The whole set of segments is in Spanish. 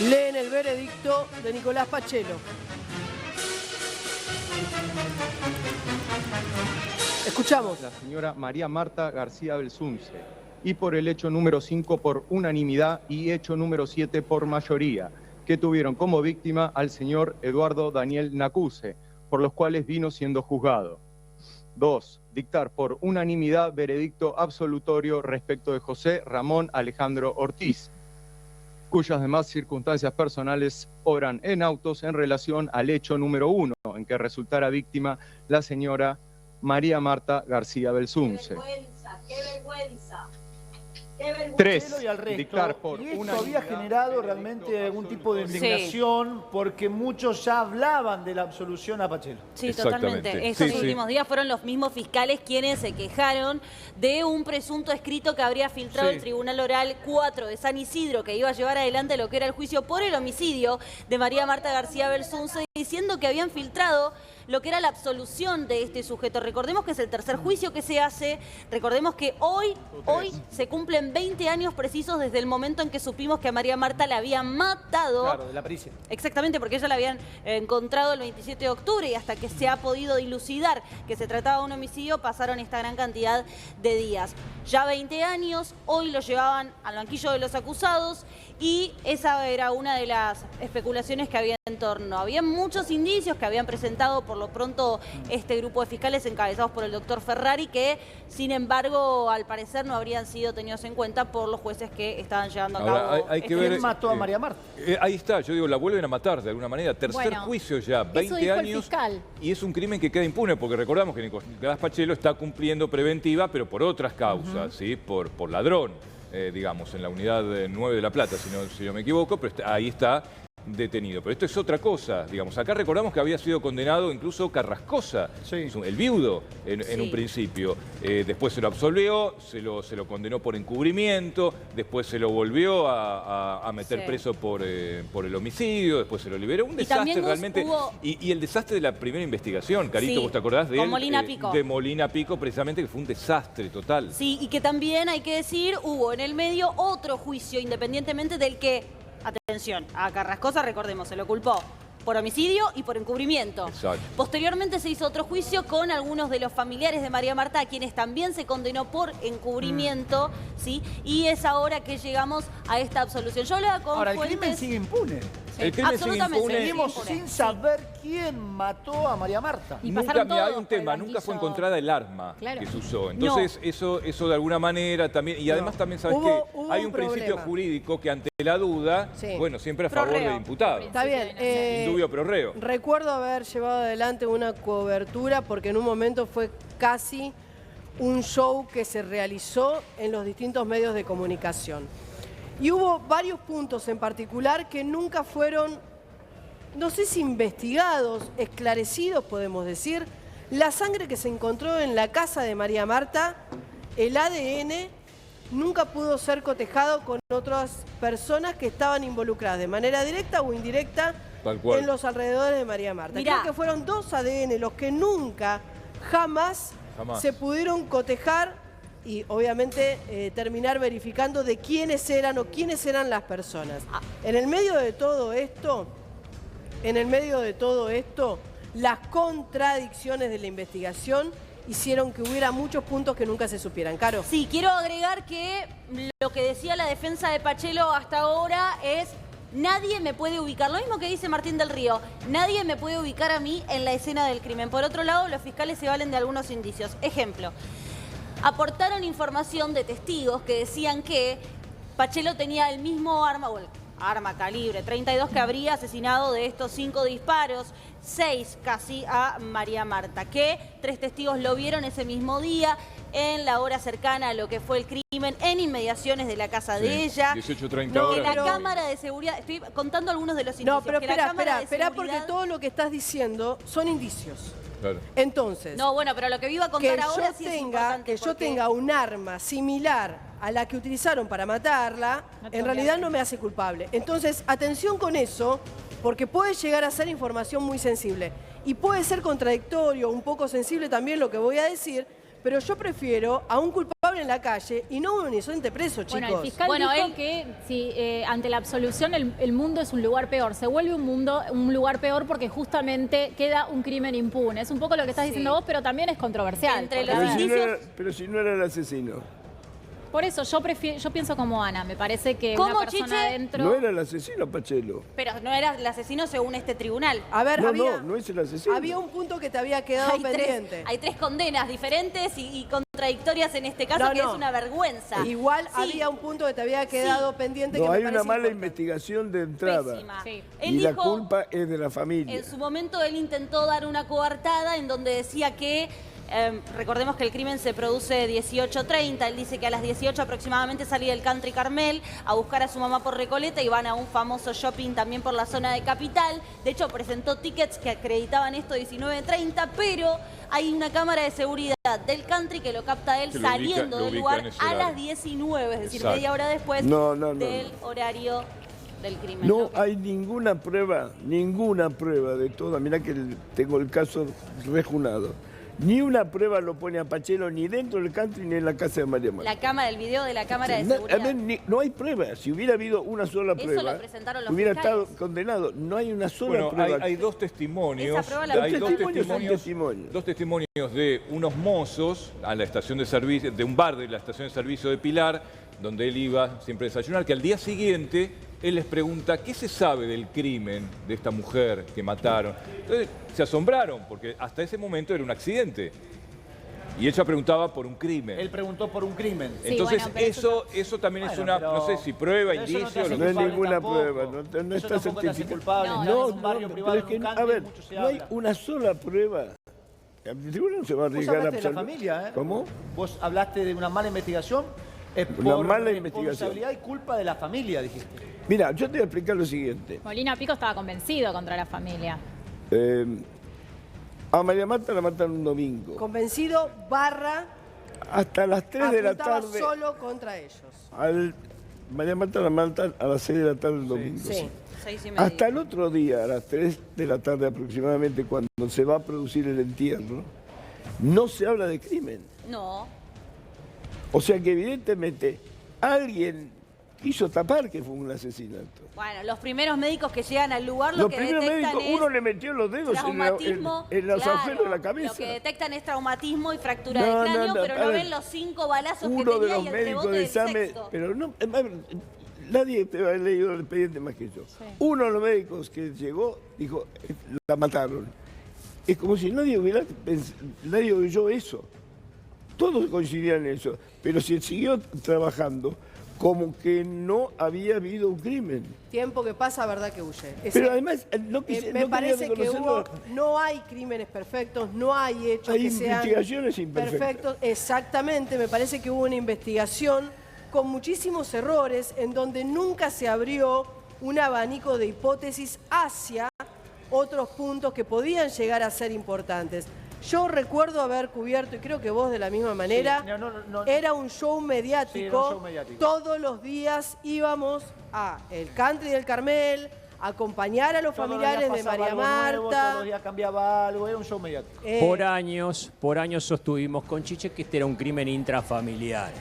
Leen el veredicto de Nicolás Pachelo. Escuchamos. La señora María Marta García Belsunce. Y por el hecho número 5 por unanimidad y hecho número 7 por mayoría, que tuvieron como víctima al señor Eduardo Daniel Nacuse, por los cuales vino siendo juzgado. 2. Dictar por unanimidad veredicto absolutorio respecto de José Ramón Alejandro Ortiz, cuyas demás circunstancias personales obran en autos en relación al hecho número 1, en que resultara víctima la señora María Marta García Belsunce. ¡Qué vergüenza! 3. Y al resto, Dictar por y esto unanimidad había generado realmente algún tipo de indignación porque muchos ya hablaban de la absolución a Pachelo. Sí, totalmente. Estos últimos días fueron los mismos fiscales quienes se quejaron de un presunto escrito que habría filtrado el Tribunal Oral 4 de San Isidro, que iba a llevar adelante lo que era el juicio por el homicidio de María Marta García Belsunce, diciendo que habían filtrado lo que era la absolución de este sujeto. Recordemos que es el tercer juicio que se hace. Recordemos que hoy se cumplen 20 años precisos desde el momento en que supimos que a María Marta la habían matado. Claro, de la pericia. Exactamente, porque ella la habían encontrado el 27 de octubre y hasta que se ha podido dilucidar que se trataba de un homicidio pasaron esta gran cantidad de días. Ya 20 años, hoy lo llevaban al banquillo de los acusados y esa era una de las especulaciones que había en torno. Había muchos indicios que habían presentado por lo pronto este grupo de fiscales encabezados por el doctor Ferrari, que sin embargo al parecer no habrían sido tenidos en cuenta por los jueces que estaban llevando a cabo. Ahora, hay que ver, ¿Quién mató a María Marta? Ahí está, yo digo, la vuelven a matar de alguna manera. Tercer juicio ya, 20 años. Y es un crimen que queda impune, porque recordamos que Nicolás Pachelo está cumpliendo preventiva, pero por otras causas, ¿sí? Por ladrón, digamos, en la unidad 9 de La Plata, si no me equivoco, pero ahí está detenido. Pero esto es otra cosa, digamos. Acá recordamos que había sido condenado incluso Carrascosa, el viudo, en un principio. Después se lo absolvió, se lo condenó por encubrimiento, después se lo volvió a meter preso por el homicidio, después se lo liberó. Un desastre realmente. Y el desastre de la primera investigación, Carito, ¿vos te acordás de él? Molina Pico. De Molina Pico, precisamente, que fue un desastre total. Sí, y que también hay que decir, hubo en el medio otro juicio, independientemente del que... Atención, a Carrascosa, recordemos, se lo culpó por homicidio y por encubrimiento. Exacto. Posteriormente se hizo otro juicio con algunos de los familiares de María Marta, a quienes también se condenó por encubrimiento, ¿sí? Y es ahora que llegamos a esta absolución. Yo hablaba con Ahora, fuentes... el crimen sigue impune. El crimen sigue impune. Seguimos sin saber quién mató a María Marta. Y Nunca, hay un tema, nunca fue encontrada el arma que se usó. Entonces, eso de alguna manera también... Y además también, ¿sabes qué? Hay un principio jurídico que ante la duda, bueno, siempre a favor del imputado. Está bien. Indubio pro reo. Recuerdo haber llevado adelante una cobertura porque en un momento fue casi un show que se realizó en los distintos medios de comunicación. Y hubo varios puntos en particular que nunca fueron, no sé si investigados, esclarecidos, podemos decir. La sangre que se encontró en la casa de María Marta, el ADN, nunca pudo ser cotejado con otras personas que estaban involucradas de manera directa o indirecta en los alrededores de María Marta. Mirá. Creo que fueron 2 ADN los que nunca, jamás se pudieron cotejar y obviamente terminar verificando de quiénes eran o quiénes eran las personas. En el medio de todo esto, las contradicciones de la investigación hicieron que hubiera muchos puntos que nunca se supieran. Caro. Sí, quiero agregar que lo que decía la defensa de Pachelo hasta ahora es: nadie me puede ubicar, lo mismo que dice Martín del Río, nadie me puede ubicar a mí en la escena del crimen. Por otro lado, los fiscales se valen de algunos indicios. Ejemplo, aportaron información de testigos que decían que Pachelo tenía el mismo arma, o el arma calibre 32 que habría asesinado de estos 5 disparos, 6 casi, a María Marta, que 3 testigos lo vieron ese mismo día, en la hora cercana a lo que fue el crimen, en inmediaciones de la casa de ella. 18:30 No, horas. Que la cámara de seguridad, estoy contando algunos de los indicios. No, pero que la cámara de espera, seguridad... porque todo lo que estás diciendo son indicios. Claro. Entonces, No, bueno, pero lo que iba a contar ahora sí es importante. yo tenga un arma similar a la que utilizaron para matarla, en realidad no me hace culpable. Entonces, atención con eso, porque puede llegar a ser información muy sensible. Y puede ser contradictorio, un poco sensible también lo que voy a decir, pero yo prefiero a un culpable en la calle y no hubo un inocente preso, chicos. Bueno, el fiscal dijo que si ante la absolución el mundo es un lugar peor. Se vuelve un lugar peor porque justamente queda un crimen impune. Es un poco lo que estás diciendo vos, pero también es controversial. Entre los indicios... Pero si no era el asesino. Por eso yo pienso como Ana. Me parece que una persona adentro... No era el asesino, Pachelo. Pero no era el asesino según este tribunal. A ver, no es el asesino. Había un punto que te había quedado pendiente. Hay tres condenas diferentes y contradictorias en este caso, que es una vergüenza. Igual había un punto que te había quedado pendiente. No, que hay me una parece mala importante. investigación de entrada. Pésima. Sí. Él Y la dijo, culpa es de la familia. en su momento él intentó dar una coartada en donde decía que, recordemos que el crimen se produce 18:30, él dice que a las 18 aproximadamente salía del Country Carmel a buscar a su mamá por Recoleta y van a un famoso shopping también por la zona de Capital. De hecho, presentó tickets que acreditaban esto 19:30, pero hay una cámara de seguridad del Country que lo capta él saliendo del lugar a las 19, es decir, media hora después del horario del crimen. No hay ninguna prueba de toda. Mirá que tengo el caso rejunado. Ni una prueba lo pone a Pachelo ni dentro del country ni en la casa de María Marta. La cámara, el video de la cámara de seguridad. A ver, no hay prueba. Si hubiera habido una sola prueba, lo presentaron los hubiera fiscales. estado condenado. No hay una sola prueba. Hay dos testimonios. Esa prueba la Hay dos testimonios. dos testimonios de unos mozos a la estación de servicio, de un bar de la estación de servicio de Pilar, donde él iba siempre a desayunar, que al día siguiente él les pregunta qué se sabe del crimen de esta mujer que mataron. Entonces se asombraron porque hasta ese momento era un accidente. Y ella preguntaba por un crimen. Él preguntó por un crimen. Sí, Entonces bueno, eso también es Bueno, una, pero- no sé si prueba, pero eso no te indicio. hace lo No que hay culpable ninguna tampoco. prueba, no Eso está tampoco te hace certificado. culpable. No, Estás no, en un barrio privado, pero es en que, un a country, ver, mucho se no hay habla. una sola prueba. Seguro no se va a Vos arriesgar hablaste de la absolutamente. familia, ¿eh? ¿Cómo? Vos hablaste de una mala investigación. Es Una por mala responsabilidad y culpa de la familia, dijiste. Mira, yo te voy a explicar lo siguiente. Molina Pico estaba convencido contra la familia. A María Marta la mataron un domingo. Convencido barra Hasta las 3 de la apuntaba tarde. solo contra ellos. María Marta la matan a las 6 de la tarde el domingo. Sí. 6:30. Hasta el otro día, a las 3 de la tarde aproximadamente, cuando se va a producir el entierro, no se habla de crimen. No. O sea que evidentemente alguien quiso tapar que fue un asesinato. Bueno, los primeros médicos que llegan al lugar lo Los que primeros detectan médicos, es uno le metió los dedos traumatismo. en los claro, agujeros de la cabeza. Lo que detectan es traumatismo y fractura No, de cráneo, no, pero a no ver, ven los 5 balazos que Uno de tenía los y el médicos rebote de del examen, sexto. pero no, a ver, nadie te ha leído el expediente más que yo. Uno de los médicos que llegó dijo, la mataron. Es como si nadie oyó eso. Todos coincidían en eso, pero se siguió trabajando como que no había habido un crimen. Tiempo que pasa, verdad que huye. Pero además, no me parece que no hay crímenes perfectos, no hay hechos Hay que sean investigaciones imperfectas. perfectos. Exactamente, me parece que hubo una investigación con muchísimos errores en donde nunca se abrió un abanico de hipótesis hacia otros puntos que podían llegar a ser importantes. Yo recuerdo haber cubierto, y creo que vos de la misma manera, Sí, no. era un show mediático. Sí, era un show mediático. Todos los días íbamos a el Country del Carmel, a acompañar a los Todos los familiares días de pasaba María algo nuevo, Marta. todos los días cambiaba algo, era un show mediático. Por años sostuvimos con Chiche que este era un crimen intrafamiliar,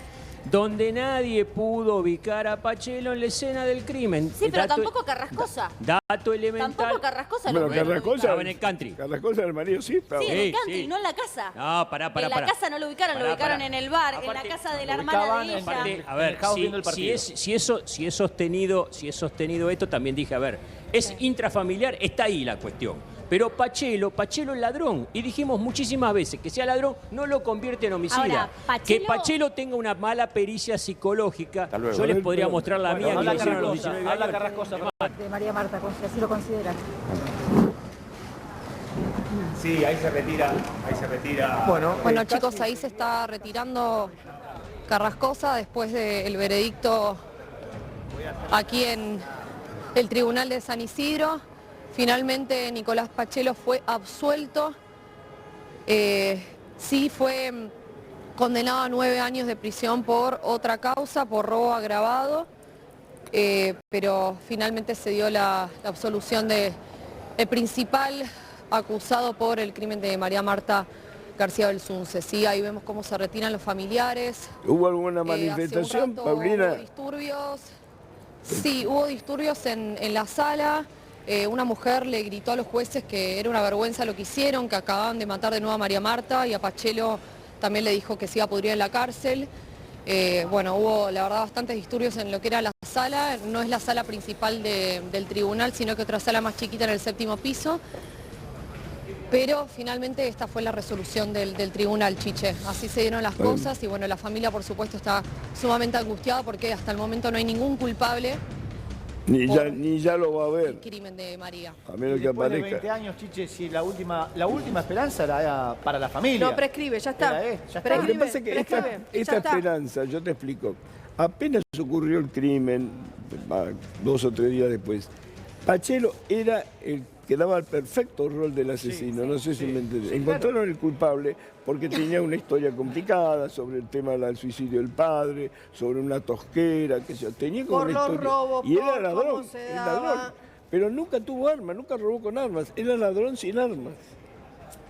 donde nadie pudo ubicar a Pachelo en la escena del crimen. Sí, pero tampoco Carrascosa. Dato elemental. Tampoco Carrascosa lo Bueno, pudieron Carrascosa ubicar. Estaba en el country. Carrascosa del marido sí, estaba. Sí, en el Sí, country, sí. no en la casa. No, pará. En la casa no lo ubicaron, lo ubicaron en el bar, en la casa de la hermana ubicaban de en- ella. Aparte, a ver, Dejado viendo el partido. si es sostenido esto, también dije, a ver, es intrafamiliar, está ahí la cuestión. Pero Pachelo es ladrón. Y dijimos muchísimas veces que sea ladrón no lo convierte en homicida. Ahora, Que Pachelo tenga una mala pericia psicológica, luego. yo les podría mostrar la mía que Habla lo hicieron a los Carrascosa, 19 habla años. Carrascosa. De María Marta, si así lo consideran. Sí, ahí se retira. Bueno, chicos, ahí se está retirando Carrascosa después del veredicto aquí en el Tribunal de San Isidro. Finalmente Nicolás Pachelo fue absuelto. Sí fue condenado a 9 años de prisión por otra causa, por robo agravado, pero finalmente se dio la absolución del principal acusado por el crimen de María Marta García Belsunce. Sí, ahí vemos cómo se retiran los familiares. ¿Hubo alguna manifestación, hace un rato Paulina? Hubo disturbios. Sí, hubo disturbios en la sala. Una mujer le gritó a los jueces que era una vergüenza lo que hicieron, que acababan de matar de nuevo a María Marta, y a Pachelo también le dijo que se iba a pudrir en la cárcel. Bueno, hubo la verdad bastantes disturbios en lo que era la sala. No es la sala principal del tribunal, sino que otra sala más chiquita en el 7º piso. Pero finalmente esta fue la resolución del tribunal, Chiche. Así se dieron las cosas y bueno, la familia por supuesto está sumamente angustiada porque hasta el momento no hay ningún culpable. Ni ya lo va a haber. El crimen de María. A menos que Después de aparezca. 20 años, Chiche, si la última esperanza era para la familia. No, prescribe, ya está. Ya está. Lo que pasa es que esta esperanza, yo te explico, apenas ocurrió el crimen, 2 o 3 días después, Pachelo era el que daba el perfecto rol del asesino, no sé si me entendés. Encontraron el culpable porque tenía una historia complicada sobre el tema del suicidio del padre, sobre una tosquera, que se tenía como Por una los historia. robos, Y era por ladrón, cómo se era daba. ladrón. Pero nunca tuvo armas, nunca robó con armas, era ladrón sin armas.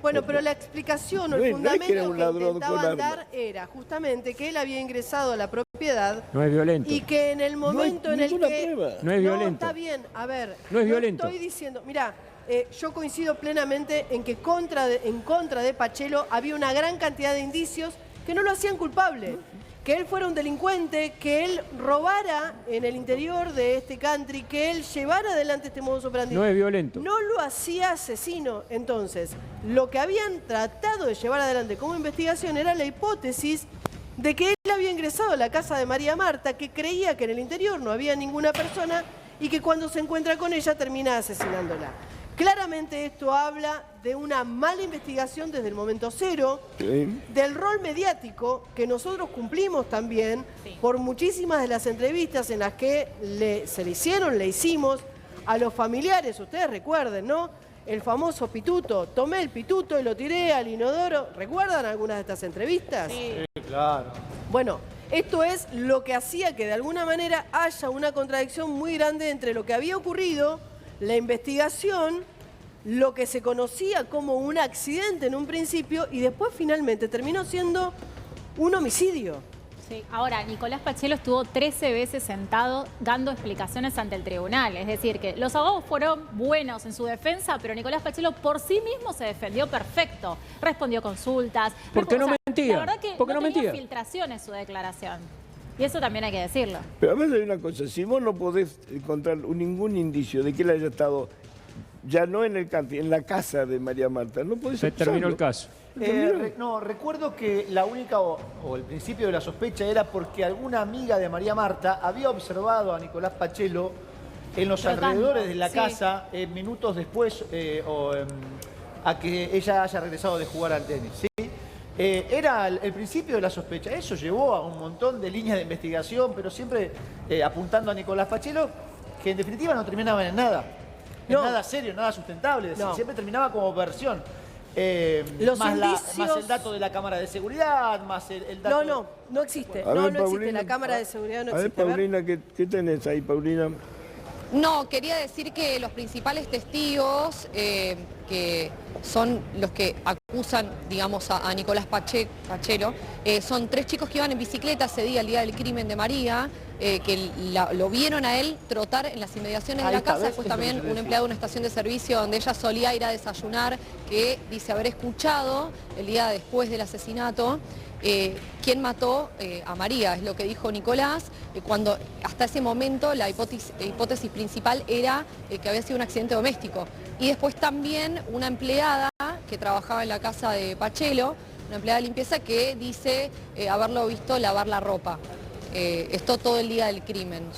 Bueno, pero la explicación o el No es fundamento que era un ladrón intentaban con dar armas. era justamente que él había ingresado a la propiedad No es violento. y que en el momento en el ninguna que... prueba. No es violento. está bien, a ver. No es violento. Estoy diciendo, mira, yo coincido plenamente en que en contra de Pachelo había una gran cantidad de indicios que no lo hacían culpable. Que él fuera un delincuente, que él robara en el interior de este country, que él llevara adelante este modus operandi. No es violento. No lo hacía asesino. Entonces, lo que habían tratado de llevar adelante como investigación era la hipótesis de que él había ingresado a la casa de María Marta, que creía que en el interior no había ninguna persona y que cuando se encuentra con ella termina asesinándola. Claramente esto habla de una mala investigación desde el momento cero, del rol mediático que nosotros cumplimos también por muchísimas de las entrevistas en las que le hicimos a los familiares, ustedes recuerden, ¿no? El famoso pituto, tomé el pituto y lo tiré al inodoro. ¿Recuerdan algunas de estas entrevistas? Sí, claro. Bueno, esto es lo que hacía que de alguna manera haya una contradicción muy grande entre lo que había ocurrido, la investigación, lo que se conocía como un accidente en un principio y después finalmente terminó siendo un homicidio. Sí. Ahora, Nicolás Pachelo estuvo 13 veces sentado dando explicaciones ante el tribunal. Es decir, que los abogados fueron buenos en su defensa, pero Nicolás Pachelo por sí mismo se defendió perfecto. Respondió consultas. Porque no mentía. La verdad que porque no tenía mentía. filtraciones su declaración. Y eso también hay que decirlo. Pero a veces hay una cosa, si vos no podés encontrar ningún indicio de que él haya estado, ya no en el country, en la casa de María Marta, no podés Se acusarlo. terminó el caso. No, recuerdo que la única o el principio de la sospecha era porque alguna amiga de María Marta había observado a Nicolás Pachelo en los Trotando, alrededores de la sí. casa minutos después a que ella haya regresado de jugar al tenis. ¿Sí? Era el principio de la sospecha. Eso llevó a un montón de líneas de investigación, pero siempre apuntando a Nicolás Pachelo, que en definitiva no terminaban en nada. En nada serio, nada sustentable. No. Siempre terminaba como versión. Los más indicios... el dato de la cámara de seguridad, más el dato... No existe. A No ver, existe. Paulina. La cámara de seguridad no A ver, existe. A ver. Paulina, ¿qué tenés ahí, Paulina? No, quería decir que los principales testigos, que son los que acusan, digamos, a Nicolás Pachelo, son 3 chicos que iban en bicicleta ese día, el día del crimen de María, que lo vieron a él trotar en las inmediaciones de la casa, después también un empleado de una estación de servicio donde ella solía ir a desayunar, que dice haber escuchado el día después del asesinato, quién mató a María, es lo que dijo Nicolás, cuando hasta ese momento la hipótesis principal era que había sido un accidente doméstico. Y después también una empleada que trabajaba en la casa de Pachelo, una empleada de limpieza que dice haberlo visto lavar la ropa. Esto todo el día del crimen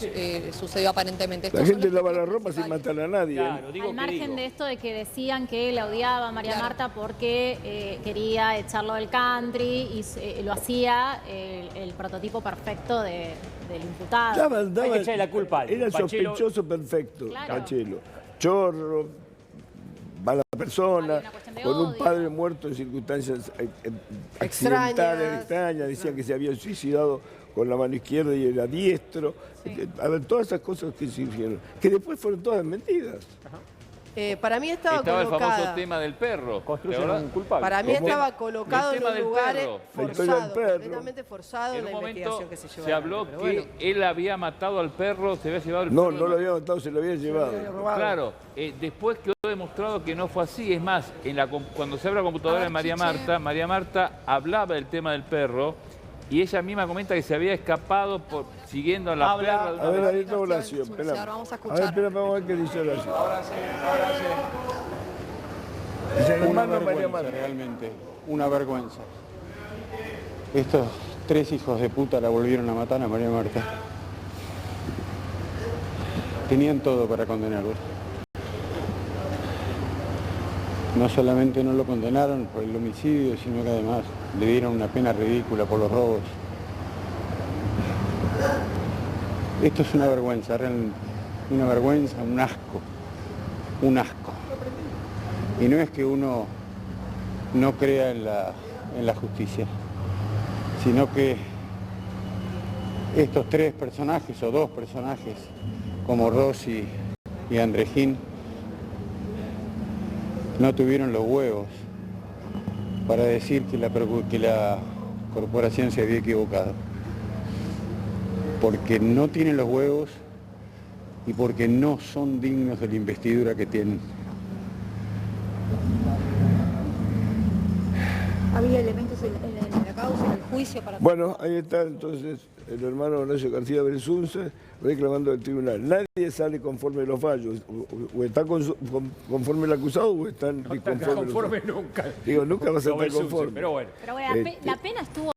sucedió aparentemente. La Estos son gente los lava la testigos ropa sin principales. matar a nadie. Claro, digo Al que margen digo. de esto de que decían que la odiaba a María Marta porque quería echarlo del country y lo hacía el prototipo perfecto del imputado. Hay que echarle la culpa a alguien. Era el Pachelo- sospechoso perfecto, Claro. Pachelo. Chorro, mala persona, Había una cuestión de con un odio. padre muerto en circunstancias accidentales, extrañas, decía que se había suicidado con la mano izquierda y era diestro. A ver, todas esas cosas que se hicieron, que después fueron todas mentiras. Para mí estaba el colocada. famoso tema del perro. Construyen un culpable. Para mí estaba colocado en un lugar forzado, perro. completamente forzado en la investigación que se llevó. Se habló que él había matado al perro, se había llevado el No, perro. no lo había matado, se lo había llevado. Claro, después quedó demostrado que no fue así. Es más, cuando se abre la computadora de María Marta hablaba del tema del perro y ella misma comenta que se había escapado siguiendo a la perra. A ver, ahí está Horacio. Vamos a A ver, escuchar. espera, vamos a ver qué dice Horacio. Ahora sí. Es el Una hermano de María vergüenza, Marta. realmente, una vergüenza. Estos 3 hijos de puta la volvieron a matar a María Marta. Tenían todo para condenarlo. No solamente no lo condenaron por el homicidio, sino que además le dieron una pena ridícula por los robos. Esto es una vergüenza, realmente, una vergüenza, un asco, un asco. Y no es que uno no crea en la justicia, sino que estos 3 personajes o 2 personajes, como Rossi y Andrejín, no tuvieron los huevos para decir que la corporación se había equivocado. Porque no tienen los huevos y porque no son dignos de la investidura que tienen. ¿Había elementos en la causa, en el juicio para... Bueno, ahí está entonces el hermano Horacio García Belsunce reclamando al tribunal. Nadie sale conforme a los fallos. O está conforme el acusado o están disconformes. Conforme nunca. Digo, nunca vas a estar conforme. Pero bueno. Pero bueno, la pena estuvo